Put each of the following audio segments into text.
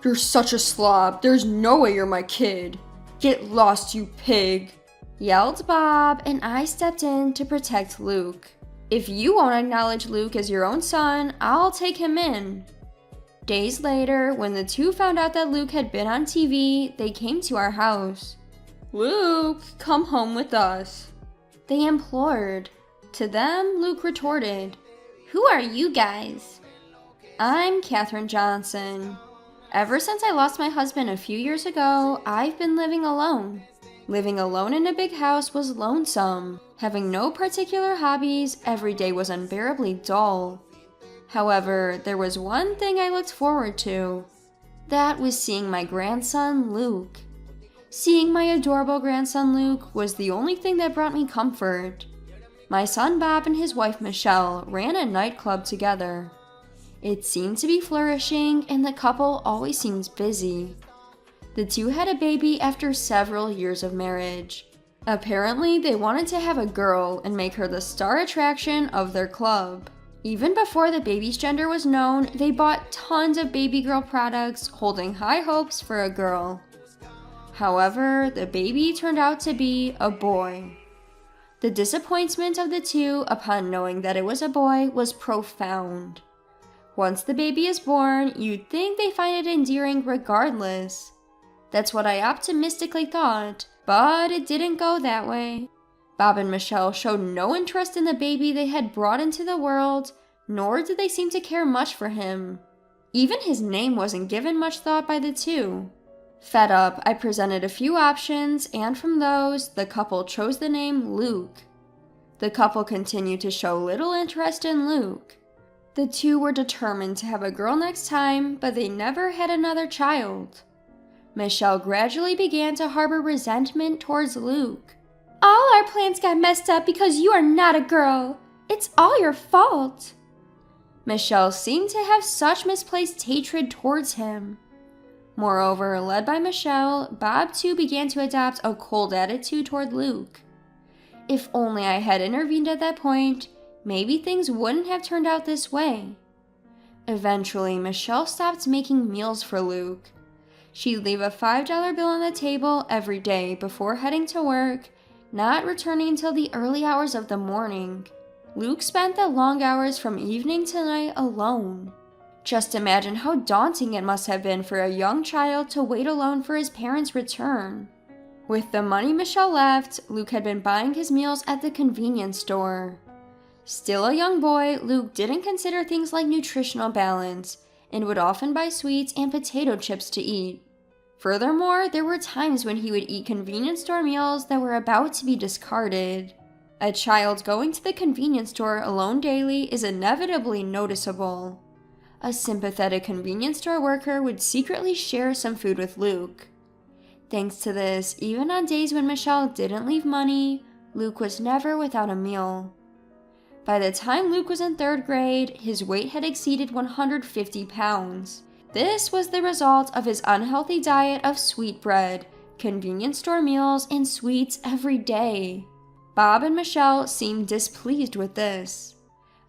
"You're such a slob. There's no way you're my kid. Get lost, you pig," yelled Bob, and I stepped in to protect Luke. "If you won't acknowledge Luke as your own son, I'll take him in." Days later, when the two found out that Luke had been on TV, they came to our house. "Luke, come home with us," they implored. To them, Luke retorted, "Who are you guys?" "I'm Katherine Johnson. Ever since I lost my husband a few years ago, I've been living alone. Living alone in a big house was lonesome. Having no particular hobbies, every day was unbearably dull. However, there was one thing I looked forward to. That was seeing my grandson, Luke. Seeing my adorable grandson, Luke, was the only thing that brought me comfort. My son Bob and his wife Michelle ran a nightclub together. It seemed to be flourishing, and the couple always seemed busy. The two had a baby after several years of marriage. Apparently, they wanted to have a girl and make her the star attraction of their club. Even before the baby's gender was known, they bought tons of baby girl products, holding high hopes for a girl. However, the baby turned out to be a boy. The disappointment of the two upon knowing that it was a boy was profound. Once the baby is born, you'd think they find it endearing regardless. That's what I optimistically thought, but it didn't go that way. Bob and Michelle showed no interest in the baby they had brought into the world, nor did they seem to care much for him. Even his name wasn't given much thought by the two. Fed up, I presented a few options, and from those, the couple chose the name Luke. The couple continued to show little interest in Luke. The two were determined to have a girl next time, but they never had another child. Michelle gradually began to harbor resentment towards Luke. "All our plans got messed up because you are not a girl. It's all your fault." Michelle seemed to have such misplaced hatred towards him. Moreover, led by Michelle, Bob too began to adopt a cold attitude toward Luke. If only I had intervened at that point, maybe things wouldn't have turned out this way. Eventually, Michelle stopped making meals for Luke. She'd leave a $5 bill on the table every day before heading to work, not returning until the early hours of the morning. Luke spent the long hours from evening to night alone. Just imagine how daunting it must have been for a young child to wait alone for his parents' return. With the money Michelle left, Luke had been buying his meals at the convenience store. Still a young boy, Luke didn't consider things like nutritional balance and would often buy sweets and potato chips to eat. Furthermore, there were times when he would eat convenience store meals that were about to be discarded. A child going to the convenience store alone daily is inevitably noticeable. A sympathetic convenience store worker would secretly share some food with Luke. Thanks to this, even on days when Michelle didn't leave money, Luke was never without a meal. By the time Luke was in 3rd grade, his weight had exceeded 150 pounds. This was the result of his unhealthy diet of sweetbread, convenience store meals, and sweets every day. Bob and Michelle seemed displeased with this.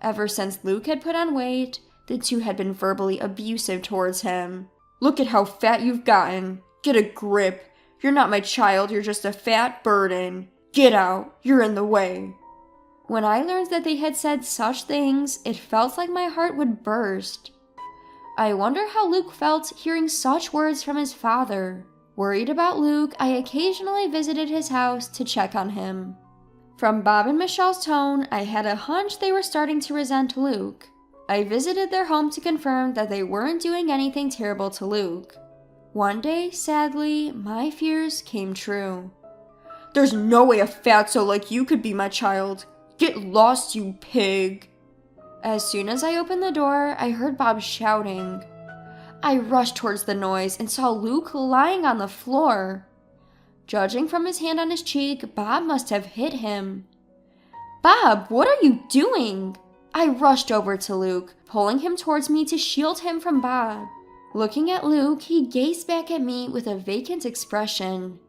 Ever since Luke had put on weight, the two had been verbally abusive towards him. "Look at how fat you've gotten. Get a grip. You're not my child, you're just a fat burden. Get out, you're in the way." When I learned that they had said such things, it felt like my heart would burst. I wonder how Luke felt hearing such words from his father. Worried about Luke, I occasionally visited his house to check on him. From Bob and Michelle's tone, I had a hunch they were starting to resent Luke. I visited their home to confirm that they weren't doing anything terrible to Luke. One day, sadly, my fears came true. "There's no way a fatso like you could be my child. Get lost, you pig." As soon as I opened the door, I heard Bob shouting. I rushed towards the noise and saw Luke lying on the floor. Judging from his hand on his cheek, Bob must have hit him. "Bob, what are you doing?" I rushed over to Luke, pulling him towards me to shield him from Bob. Looking at Luke, he gazed back at me with a vacant expression.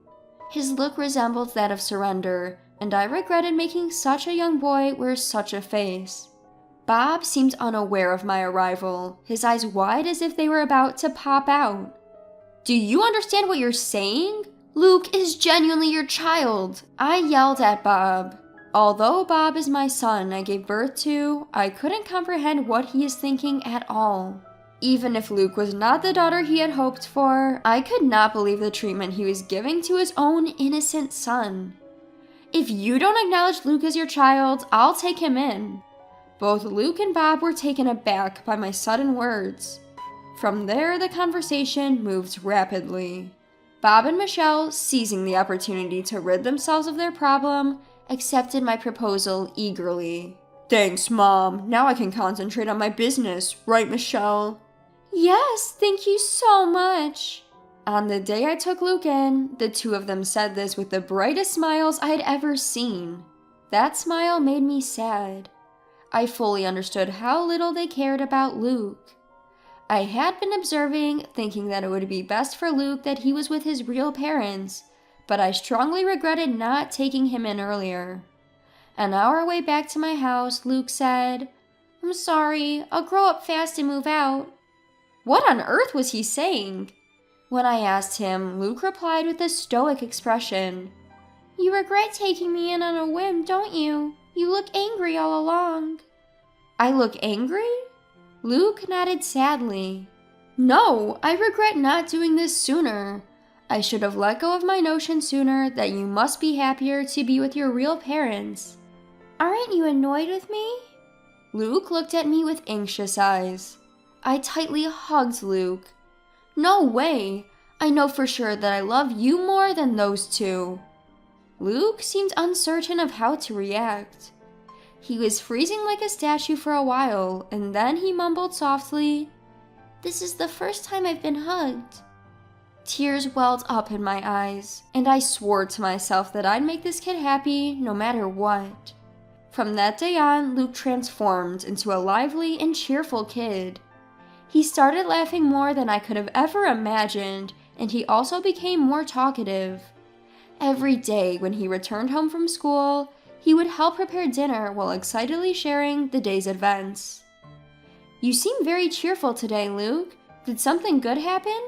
His look resembled that of surrender, and I regretted making such a young boy wear such a face. Bob seemed unaware of my arrival, his eyes wide as if they were about to pop out. Do you understand what you're saying? Luke is genuinely your child, I yelled at Bob. Although Bob is my son I gave birth to, I couldn't comprehend what he is thinking at all. Even if Luke was not the daughter he had hoped for, I could not believe the treatment he was giving to his own innocent son. If you don't acknowledge Luke as your child, I'll take him in. Both Luke and Bob were taken aback by my sudden words. From there, the conversation moved rapidly. Bob and Michelle, seizing the opportunity to rid themselves of their problem, accepted my proposal eagerly. Thanks, Mom. Now I can concentrate on my business, right, Michelle? Yes, thank you so much. On the day I took Luke in, the two of them said this with the brightest smiles I had ever seen. That smile made me sad. I fully understood how little they cared about Luke. I had been observing, thinking that it would be best for Luke that he was with his real parents, but I strongly regretted not taking him in earlier. On our way back to my house, Luke said, "I'm sorry, I'll grow up fast and move out." What on earth was he saying? When I asked him, Luke replied with a stoic expression. "You regret taking me in on a whim, don't you? You look angry all along." I look angry? Luke nodded sadly. No, I regret not doing this sooner. I should have let go of my notion sooner that you must be happier to be with your real parents. Aren't you annoyed with me? Luke looked at me with anxious eyes. I tightly hugged Luke. No way! I know for sure that I love you more than those two. Luke seemed uncertain of how to react. He was freezing like a statue for a while, and then he mumbled softly, "This is the first time I've been hugged." Tears welled up in my eyes, and I swore to myself that I'd make this kid happy no matter what. From that day on, Luke transformed into a lively and cheerful kid. He started laughing more than I could have ever imagined, and he also became more talkative. Every day when he returned home from school, he would help prepare dinner while excitedly sharing the day's events. You seem very cheerful today, Luke. Did something good happen?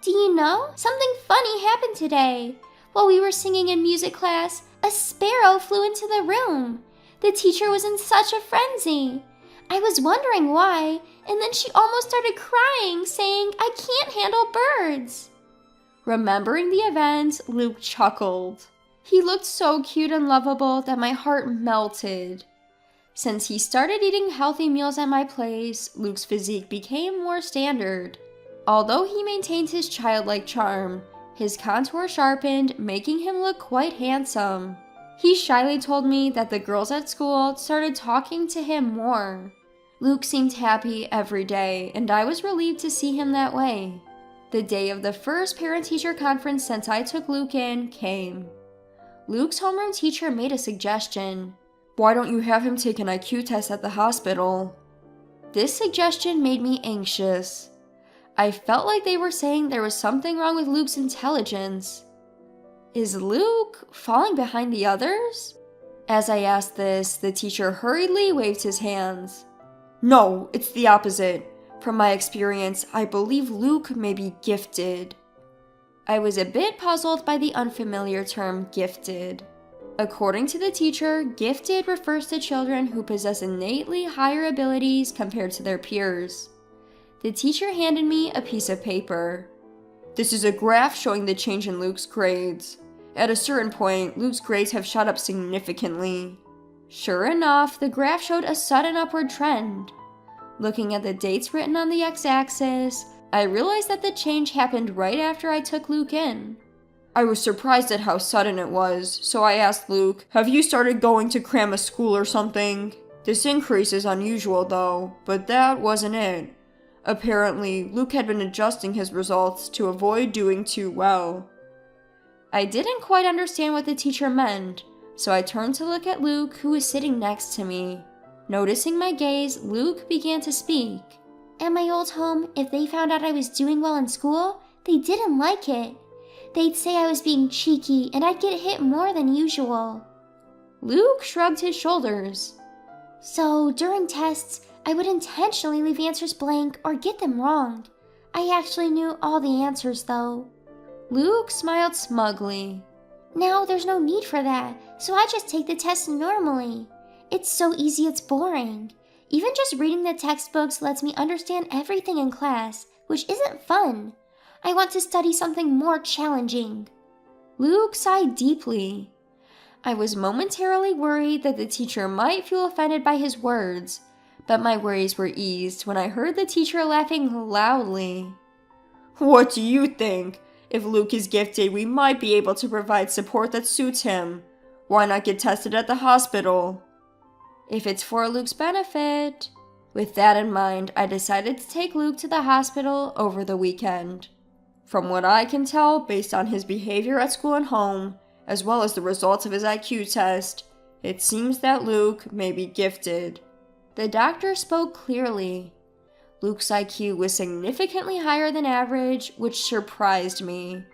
Do you know? Something funny happened today. While we were singing in music class, a sparrow flew into the room. The teacher was in such a frenzy. I was wondering why, and then she almost started crying, saying, "I can't handle birds." Remembering the event, Luke chuckled. He looked so cute and lovable that my heart melted. Since he started eating healthy meals at my place, Luke's physique became more standard. Although he maintained his childlike charm, his contour sharpened, making him look quite handsome. He shyly told me that the girls at school started talking to him more. Luke seemed happy every day, and I was relieved to see him that way. The day of the first parent-teacher conference since I took Luke in came. Luke's homeroom teacher made a suggestion. Why don't you have him take an IQ test at the hospital? This suggestion made me anxious. I felt like they were saying there was something wrong with Luke's intelligence. Is Luke falling behind the others? As I asked this, the teacher hurriedly waved his hands. No, it's the opposite. From my experience, I believe Luke may be gifted. I was a bit puzzled by the unfamiliar term gifted. According to the teacher, gifted refers to children who possess innately higher abilities compared to their peers. The teacher handed me a piece of paper. This is a graph showing the change in Luke's grades. At a certain point, Luke's grades have shot up significantly. Sure enough, the graph showed a sudden upward trend. Looking at the dates written on the x-axis, I realized that the change happened right after I took Luke in. I was surprised at how sudden it was, so I asked Luke, have you started going to cram a school or something? This increase is unusual though, but that wasn't it. Apparently, Luke had been adjusting his results to avoid doing too well. I didn't quite understand what the teacher meant, so I turned to look at Luke, who was sitting next to me. Noticing my gaze, Luke began to speak. At my old home, if they found out I was doing well in school, they didn't like it. They'd say I was being cheeky and I'd get hit more than usual. Luke shrugged his shoulders. So, during tests, I would intentionally leave answers blank or get them wrong. I actually knew all the answers though. Luke smiled smugly. Now there's no need for that, so I just take the test normally. It's so easy it's boring. Even just reading the textbooks lets me understand everything in class, which isn't fun. I want to study something more challenging. Luke sighed deeply. I was momentarily worried that the teacher might feel offended by his words, but my worries were eased when I heard the teacher laughing loudly. What do you think? If Luke is gifted, we might be able to provide support that suits him. Why not get tested at the hospital? If it's for Luke's benefit. With that in mind, I decided to take Luke to the hospital over the weekend. From what I can tell, based on his behavior at school and home, as well as the results of his IQ test, it seems that Luke may be gifted. The doctor spoke clearly. Luke's IQ was significantly higher than average, which surprised me.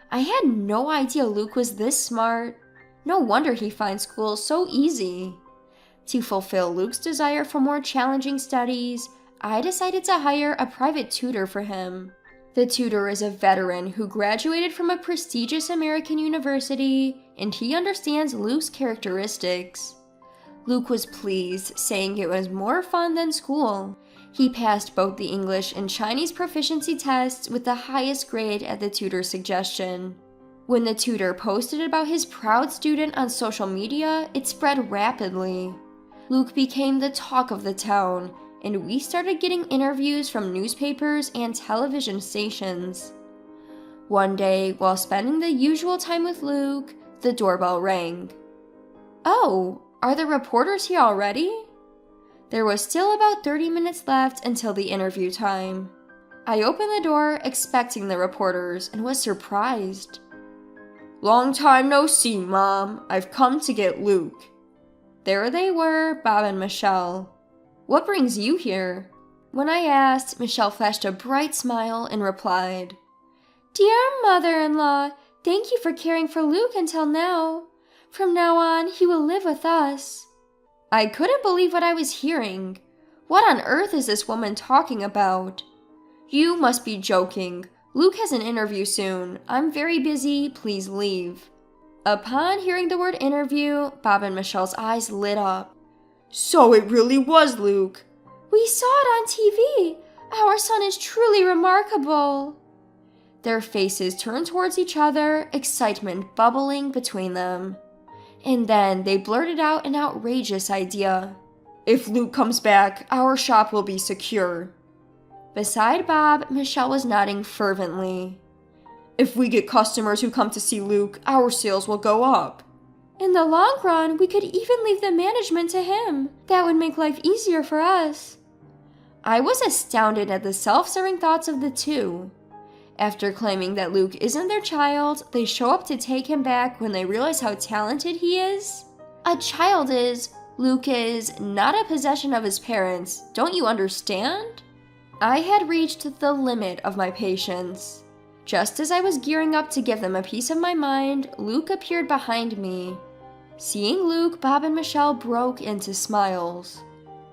I had no idea Luke was this smart. No wonder he finds school so easy. To fulfill Luke's desire for more challenging studies, I decided to hire a private tutor for him. The tutor is a veteran who graduated from a prestigious American university, and he understands Luke's characteristics. Luke was pleased, saying it was more fun than school. He passed both the English and Chinese proficiency tests with the highest grade at the tutor's suggestion. When the tutor posted about his proud student on social media, it spread rapidly. Luke became the talk of the town, and we started getting interviews from newspapers and television stations. One day, while spending the usual time with Luke, the doorbell rang. Oh, are the reporters here already? There was still about 30 minutes left until the interview time. I opened the door expecting the reporters and was surprised. Long time no see, Mom. I've come to get Luke. There they were, Bob and Michelle. What brings you here? When I asked, Michelle flashed a bright smile and replied, Dear mother-in-law, thank you for caring for Luke until now. From now on, he will live with us. I couldn't believe what I was hearing. What on earth is this woman talking about? You must be joking. Luke has an interview soon. I'm very busy. Please leave. Upon hearing the word interview, Bob and Michelle's eyes lit up. So it really was Luke. We saw it on TV. Our son is truly remarkable. Their faces turned towards each other, excitement bubbling between them. And then they blurted out an outrageous idea. If Luke comes back, our shop will be secure. Beside Bob, Michelle was nodding fervently. If we get customers who come to see Luke, our sales will go up. In the long run, we could even leave the management to him. That would make life easier for us. I was astounded at the self-serving thoughts of the two. After claiming that Luke isn't their child, they show up to take him back when they realize how talented he is. A child is, Luke is, not a possession of his parents. Don't you understand? I had reached the limit of my patience. Just as I was gearing up to give them a piece of my mind, Luke appeared behind me. Seeing Luke, Bob and Michelle broke into smiles.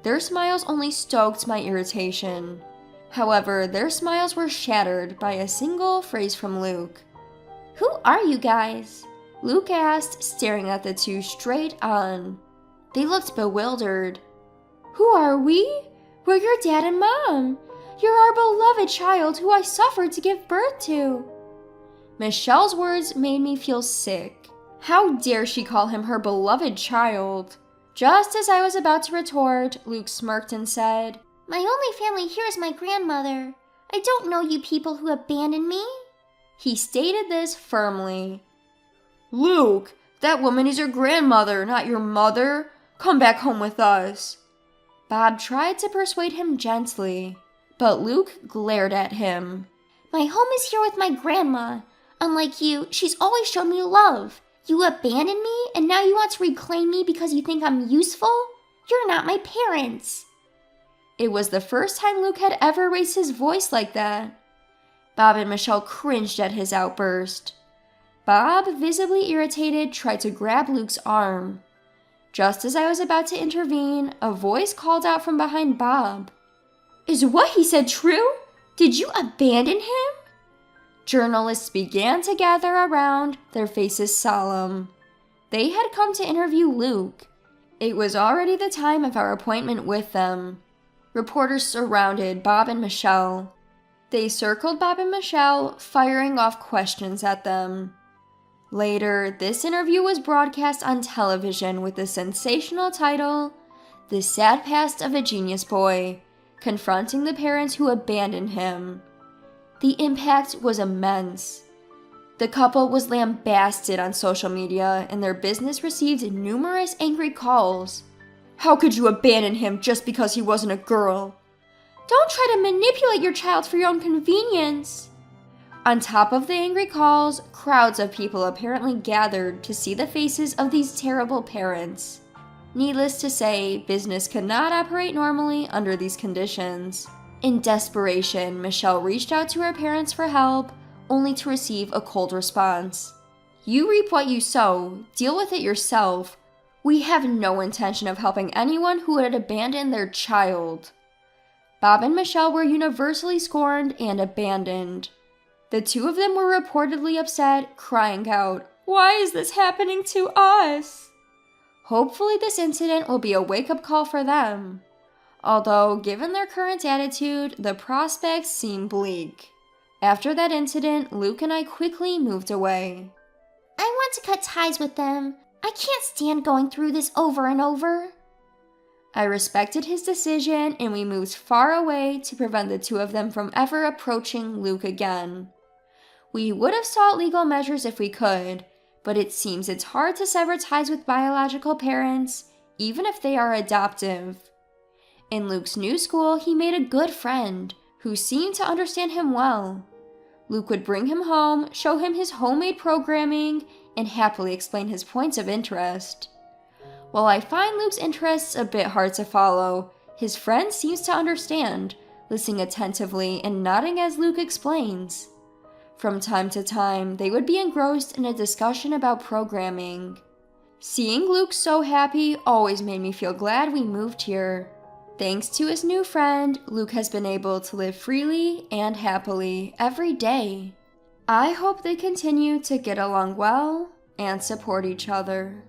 Their smiles only stoked my irritation. However, their smiles were shattered by a single phrase from Luke. Who are you guys? Luke asked, staring at the two straight on. They looked bewildered. Who are we? We're your dad and mom. You're our beloved child who I suffered to give birth to. Michelle's words made me feel sick. How dare she call him her beloved child? Just as I was about to retort, Luke smirked and said, My only family here is my grandmother. I don't know you people who abandoned me. He stated this firmly. Luke, that woman is your grandmother, not your mother. Come back home with us. Bob tried to persuade him gently, but Luke glared at him. My home is here with my grandma. Unlike you, she's always shown me love. You abandoned me, and now you want to reclaim me because you think I'm useful? You're not my parents. It was the first time Luke had ever raised his voice like that. Bob and Michelle cringed at his outburst. Bob, visibly irritated, tried to grab Luke's arm. Just as I was about to intervene, a voice called out from behind Bob. Is what he said true? Did you abandon him? Journalists began to gather around, their faces solemn. They had come to interview Luke. It was already the time of our appointment with them. Reporters surrounded Bob and Michelle. They circled Bob and Michelle, firing off questions at them. Later, this interview was broadcast on television with the sensational title, "The Sad Past of a Genius Boy, Confronting the Parents Who Abandoned Him." The impact was immense. The couple was lambasted on social media, and their business received numerous angry calls. "How could you abandon him just because he wasn't a girl? Don't try to manipulate your child for your own convenience." On top of the angry calls, crowds of people apparently gathered to see the faces of these terrible parents. Needless to say, business could not operate normally under these conditions. In desperation, Michelle reached out to her parents for help, only to receive a cold response. "You reap what you sow. Deal with it yourself. We have no intention of helping anyone who would abandon their child." Bob and Michelle were universally scorned and abandoned. The two of them were reportedly upset, crying out, "Why is this happening to us?" Hopefully this incident will be a wake-up call for them. Although, given their current attitude, the prospects seem bleak. After that incident, Luke and I quickly moved away. I want to cut ties with them. I can't stand going through this over and over. I respected his decision, and we moved far away to prevent the two of them from ever approaching Luke again. We would have sought legal measures if we could, but it seems it's hard to sever ties with biological parents, even if they are adoptive. In Luke's new school, he made a good friend, who seemed to understand him well. Luke would bring him home, show him his homemade programming, and happily explain his points of interest. While I find Luke's interests a bit hard to follow, his friend seems to understand, listening attentively and nodding as Luke explains. From time to time, they would be engrossed in a discussion about programming. Seeing Luke so happy always made me feel glad we moved here. Thanks to his new friend, Luke has been able to live freely and happily every day. I hope they continue to get along well and support each other.